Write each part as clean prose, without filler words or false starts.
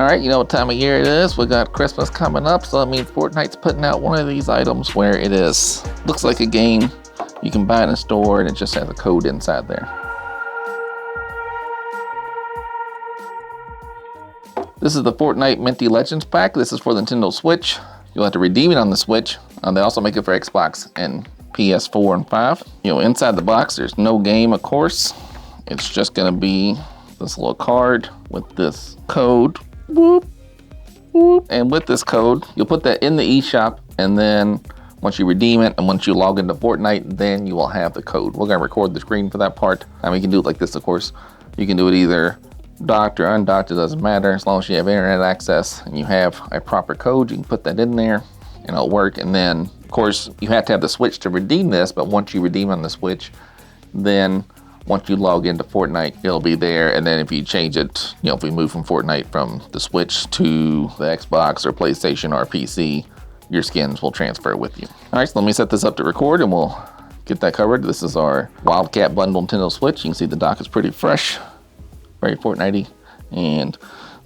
All right, you know what time of year it is. We got Christmas coming up, so that means Fortnite's putting out one of these items where it is. Looks like a game. You can buy it in a store and it just has a code inside there. This is the Fortnite Minty Legends Pack. This is for the Nintendo Switch. You'll have to redeem it on the Switch. They also make it for Xbox and PS4 and 5. You know, inside the box, there's no game, of course. It's just gonna be this little card with this code. Whoop, whoop. And with this code, you'll put that in the eShop, and then once you redeem it and once you log into Fortnite, then you will have the code. We're gonna record the screen for that part. I mean, you can do it like this, of course. You can do it either docked or undocked, it doesn't matter. As long as you have internet access and you have a proper code, you can put that in there and it'll work. And then, of course, you have to have the Switch to redeem this, but once you redeem on the Switch, then once you log into Fortnite, it'll be there. And then if you change it, you know, if we move from Fortnite from the Switch to the Xbox or PlayStation or PC, your skins will transfer with you. All right, so let me set this up to record and we'll get that covered. This is our Wildcat bundle Nintendo Switch. You can see the dock is pretty fresh, very Fortnite-y, and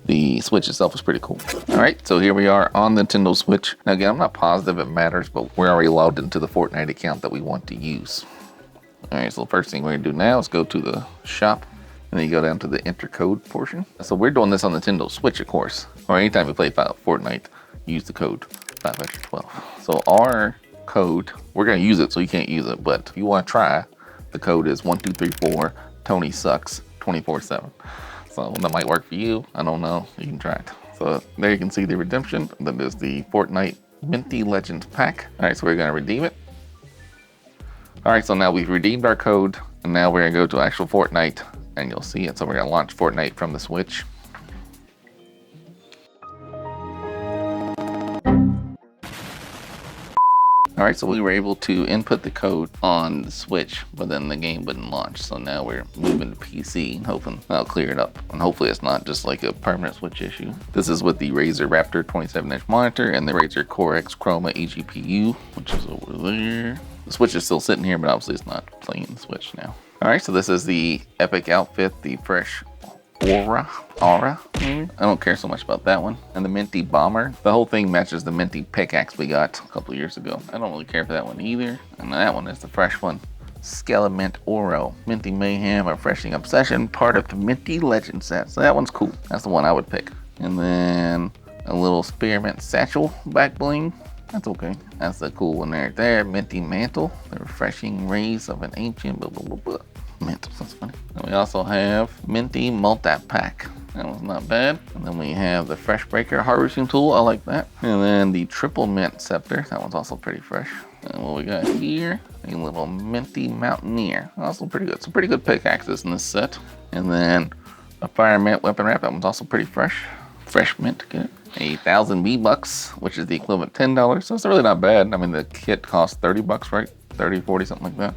the Switch itself is pretty cool. All right, so here we are on the Nintendo Switch. Now again, I'm not positive it matters, but we're already logged into the Fortnite account that we want to use. All right, so the first thing we're gonna do now is go to the shop, and then you go down to the enter code portion. So we're doing this on the Nintendo Switch, of course, or anytime you play Fortnite, use the code 5extra12. So our code, we're gonna use it so you can't use it, but if you wanna try, the code is 1234 Tony Sucks 24/7. So that might work for you, I don't know, you can try it. So there you can see the redemption, and then there's the Fortnite Minty Legends Pack. All right, so we're gonna redeem it. All right, so now we've redeemed our code, and now we're gonna go to actual Fortnite, and you'll see it. So we're gonna launch Fortnite from the Switch. All right, so we were able to input the code on the Switch, but then the game wouldn't launch. So now we're moving to PC and hoping that'll clear it up. And hopefully it's not just like a permanent Switch issue. This is with the Razer Raptor 27-inch monitor and the Razer Chroma eGPU, which is over there. The Switch is still sitting here, but obviously it's not playing the Switch now. All right, so this is the Epic outfit, the Fresh Aura, maybe? I don't care so much about that one. And the Minty Bomber. The whole thing matches the Minty Pickaxe we got a couple years ago. I don't really care for that one either. And that one is the fresh one. Skellemint Oro. Minty Mayhem, a Refreshing Obsession, part of the Minty Legends set. So that one's cool. That's the one I would pick. And then a little Spearmint Satchel back bling. That's okay. That's the cool one right there. Minty Mantle, the Refreshing Rays of an Ancient blah blah blah blah. Mantle, that's funny. And we also have Minty Multipack. That one's not bad. And then we have the Freshbreaker harvesting tool. I like that. And then the Triple Mint Scepter. That one's also pretty fresh. And what we got here, a little Minty Mountaineer. Also pretty good. Some pretty good pickaxes in this set. And then a Fire Mint Weapon Wrap. That one's also pretty fresh. Fresh mint, get it? 1,000 V-Bucks, which is the equivalent of $10. So it's really not bad. I mean, the kit costs 30 bucks, right? 30, 40, something like that.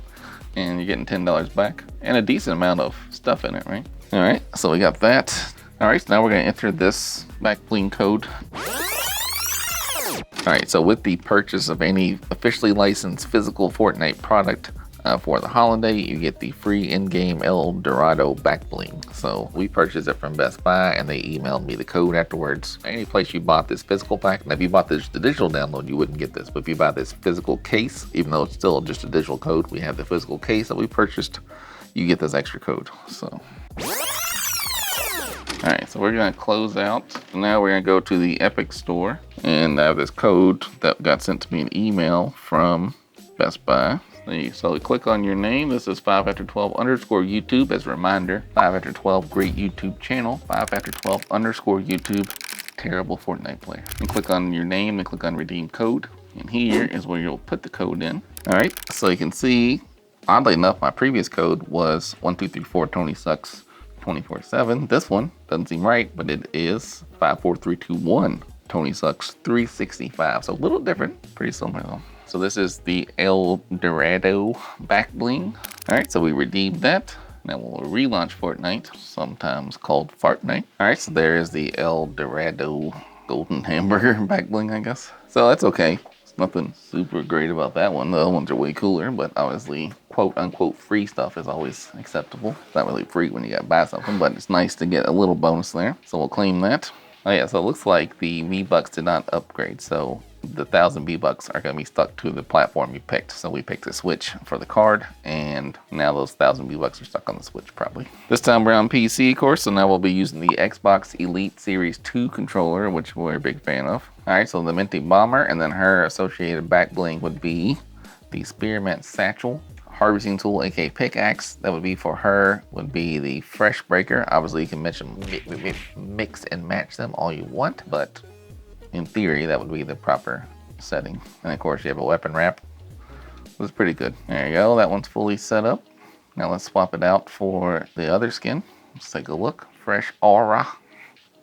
And you're getting $10 back and a decent amount of stuff in it, right? All right, so we got that. All right, so now we're gonna enter this back bling code. All right, so with the purchase of any officially licensed physical Fortnite product for the holiday, you get the free in-game El Dorado back bling. So we purchased it from Best Buy and they emailed me the code afterwards. Any place you bought this physical pack, and if you bought the digital download, you wouldn't get this. But if you buy this physical case, even though it's still just a digital code, we have the physical case that we purchased, you get this extra code, so. All right, so we're gonna close out. Now we're gonna go to the Epic store, and I have this code that got sent to me an email from Best Buy. So we click on your name. This is 5after12_ YouTube as a reminder. 5after12, great YouTube channel. 5after12_ YouTube, terrible Fortnite player. And click on your name and click on redeem code. And here is where you'll put the code in. All right, so you can see, oddly enough, my previous code was 1234 Tony Sucks 24/7. This one doesn't seem right, but it is 54321 Tony Sucks 365. So a little different, pretty similar though. So this is the El Dorado back bling. All right, so we redeemed that. Now we'll relaunch Fortnite, sometimes called Fartnite. All right, so there is the El Dorado golden hamburger back bling, I guess. So that's okay. It's nothing super great about that one. The other ones are way cooler, but obviously quote unquote free stuff is always acceptable. It's not really free when you gotta buy something, but it's nice to get a little bonus there. So we'll claim that. Oh yeah, so it looks like the V-Bucks did not upgrade, so the 1,000 V-Bucks are going to be stuck to the platform you picked. So we picked the Switch for the card, and now those 1,000 V-Bucks are stuck on the Switch probably. This time we're on PC, of course, so now we'll be using the Xbox Elite Series 2 controller, which we're a big fan of. Alright, so the Minty Bomber, and then her associated back bling would be the Spearmint Satchel. Harvesting tool, aka pickaxe, that would be for her, would be the Freshbreaker. Obviously you can mix and match them all you want, but in theory that would be the proper setting. And of course you have a weapon wrap. It's pretty good. There you go, that one's fully set up. Now let's swap it out for the other skin. Let's take a look. Fresh Aura.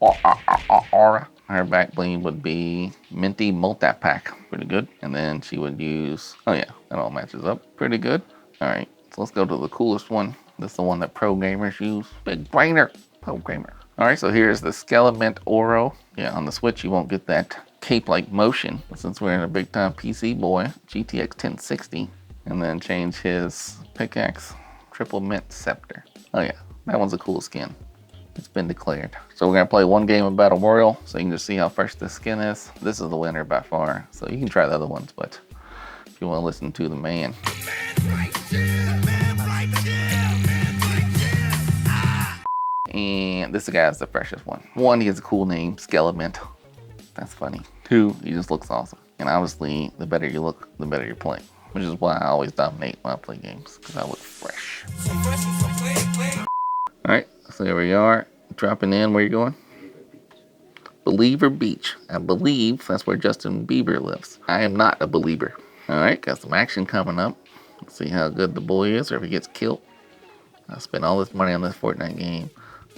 Aura. Her back bling would be Minty Multipack. Pretty good. And then she would use, oh yeah, that all matches up. Pretty good. All right, so let's go to the coolest one. This is the one that pro gamers use. Big brainer, pro gamer. All right, so here's the Skellemint Oro. Yeah, on the Switch, you won't get that cape-like motion. But since we're in a big-time PC boy, GTX 1060, and then change his pickaxe, triple mint Scepter. Oh yeah, that one's a cool skin. It's been declared. So we're gonna play one game of Battle Royale, so you can just see how fresh this skin is. This is the winner by far. So you can try the other ones, but if you wanna listen to the man. And this guy's the freshest one. One, he has a cool name, Skellemint. That's funny. Two, he just looks awesome. And obviously, the better you look, the better you play. Which is why I always dominate when I play games, because I look fresh. Alright, so here we are. Dropping in, where you going? Believer Beach. I believe that's where Justin Bieber lives. I am not a believer. Alright, got some action coming up. Let's see how good the boy is, or if he gets killed. I spent all this money on this Fortnite game.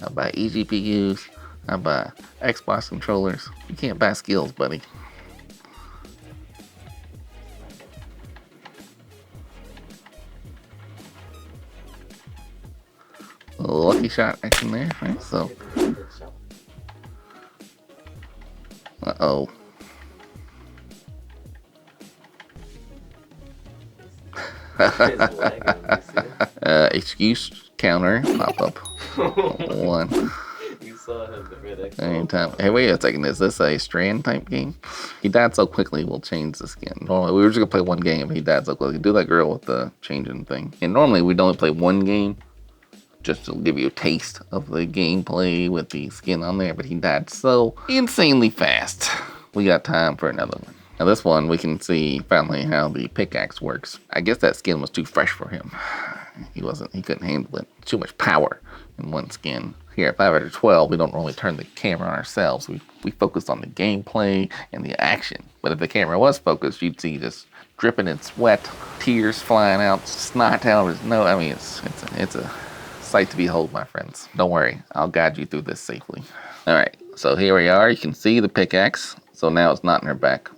I buy eGPUs. I buy Xbox controllers. You can't buy skills, buddy. A little lucky shot action there, right? So, uh-oh. Excuse counter pop up. One. You saw him the red X. Anytime. Hey, wait a second. Is this a strand type game? He died so quickly, we'll change the skin. Normally, we were just gonna play one game. He died so quickly. Do that girl with the changing thing. And normally, we'd only play one game just to give you a taste of the gameplay with the skin on there. But he died so insanely fast. We got time for another one. Now this one, we can see finally how the pickaxe works. I guess that skin was too fresh for him. He couldn't handle it. Too much power in one skin. Here at 5 out of 12, we don't really turn the camera on ourselves. We focus on the gameplay and the action. But if the camera was focused, you'd see just dripping in sweat, tears flying out, snot out of his nose. I mean, it's a sight to behold, my friends. Don't worry, I'll guide you through this safely. All right, so here we are. You can see the pickaxe. So now it's not in her back.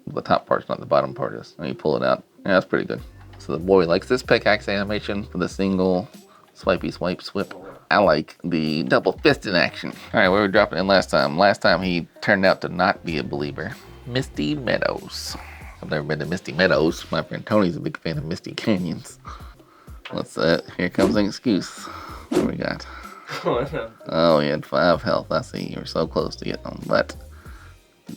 The top part's not, the bottom part is. Let me pull it out. Yeah, that's pretty good. So the boy likes this pickaxe animation for the single swipey swipe swip. I like the double fist in action. All right, where were we dropping in last time? Last time he turned out to not be a believer. Misty Meadows. I've never been to Misty Meadows. My friend Tony's a big fan of Misty Canyons. What's that? Here comes an excuse. What do we got? Oh, he had 5 health. I see. You were so close to getting them, but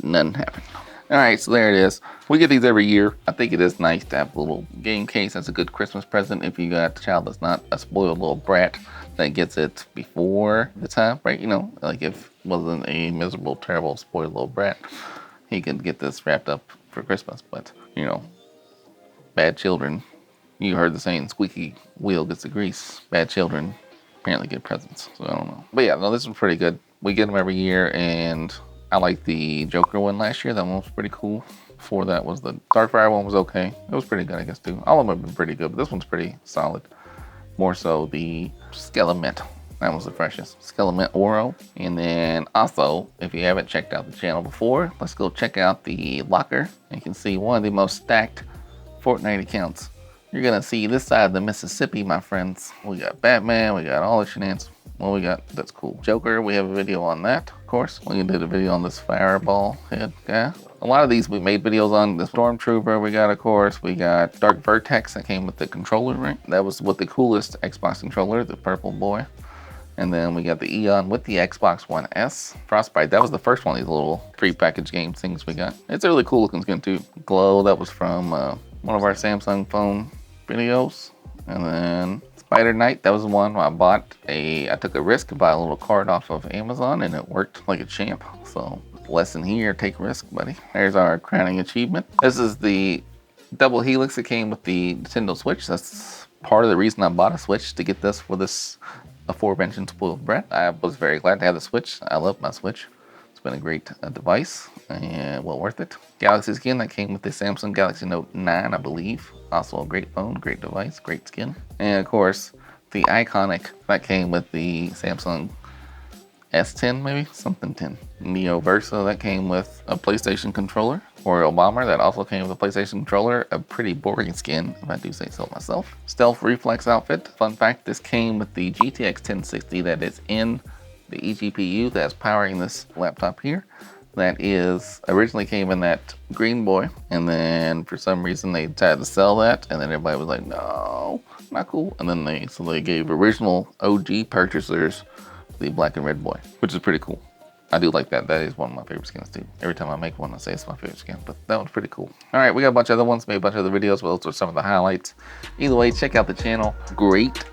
nothing happened. All right, so there it is. We get these every year. I think it is nice to have a little game case as a good Christmas present if you got a child that's not a spoiled little brat that gets it before the time, right? You know, like if it wasn't a miserable, terrible, spoiled little brat, he could get this wrapped up for Christmas. But, you know, bad children, you heard the saying, squeaky wheel gets the grease. Bad children apparently get presents, so I don't know. But yeah, no, this was pretty good. We get them every year, and I like the Joker one last year. That one was pretty cool. Before that was the Darkfire one was okay. It was pretty good, I guess, too. All of them have been pretty good, but this one's pretty solid. More so the Skellemint. That was the freshest. Skellemint Oro. And then also, if you haven't checked out the channel before, let's go check out the locker. You can see one of the most stacked Fortnite accounts. You're gonna see this side of the Mississippi, my friends. We got Batman, we got all the shenanigans. What we got? That's cool. Joker, we have a video on that, of course. We did a video on this fireball head guy. A lot of these we made videos on. The Stormtrooper we got, of course. We got Dark Vertex that came with the controller, right? That was with the coolest Xbox controller, the purple boy. And then we got the Eon with the Xbox One S. Frostbite, that was the first one of these little pre-packaged game things we got. It's a really cool looking skin too. Glow, that was from one of our Samsung phone videos. And then Spider Knight, that was the one I bought. I took a risk to buy a little card off of Amazon and it worked like a champ. So lesson here, take risk, buddy. There's our crowning achievement. This is the double helix that came with the Nintendo Switch. That's part of the reason I bought a Switch, to get this for this aforementioned spoiled brat. I was very glad to have the Switch. I love my Switch. It's been a great device and well worth it. Galaxy skin that came with the Samsung Galaxy Note 9, I believe. Also a great phone, great device, great skin. And of course, the iconic that came with the Samsung S10, maybe? Something 10. Neo Versa that came with a PlayStation controller. Oriole Bomber that also came with a PlayStation controller. A pretty boring skin, if I do say so myself. Stealth Reflex outfit. Fun fact, this came with the GTX 1060 that is in the eGPU that's powering this laptop here. That is, originally came in that green boy, and then for some reason they tried to sell that, and then everybody was like, no, not cool. And then they gave original OG purchasers the black and red boy, which is pretty cool. I do like that. That is one of my favorite skins too. Every time I make one, I say it's my favorite skin, but that one's pretty cool. All right, we got a bunch of other ones, made a bunch of other videos, but those are some of the highlights. Either way, check out the channel. Great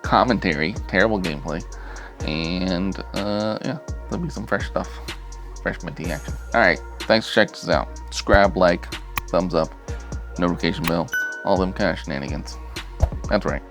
commentary, terrible gameplay, and yeah, there'll be some fresh stuff, fresh minty action. All right, thanks for checking this out. Subscribe, like, thumbs up, notification bell, all them kind of shenanigans. That's right.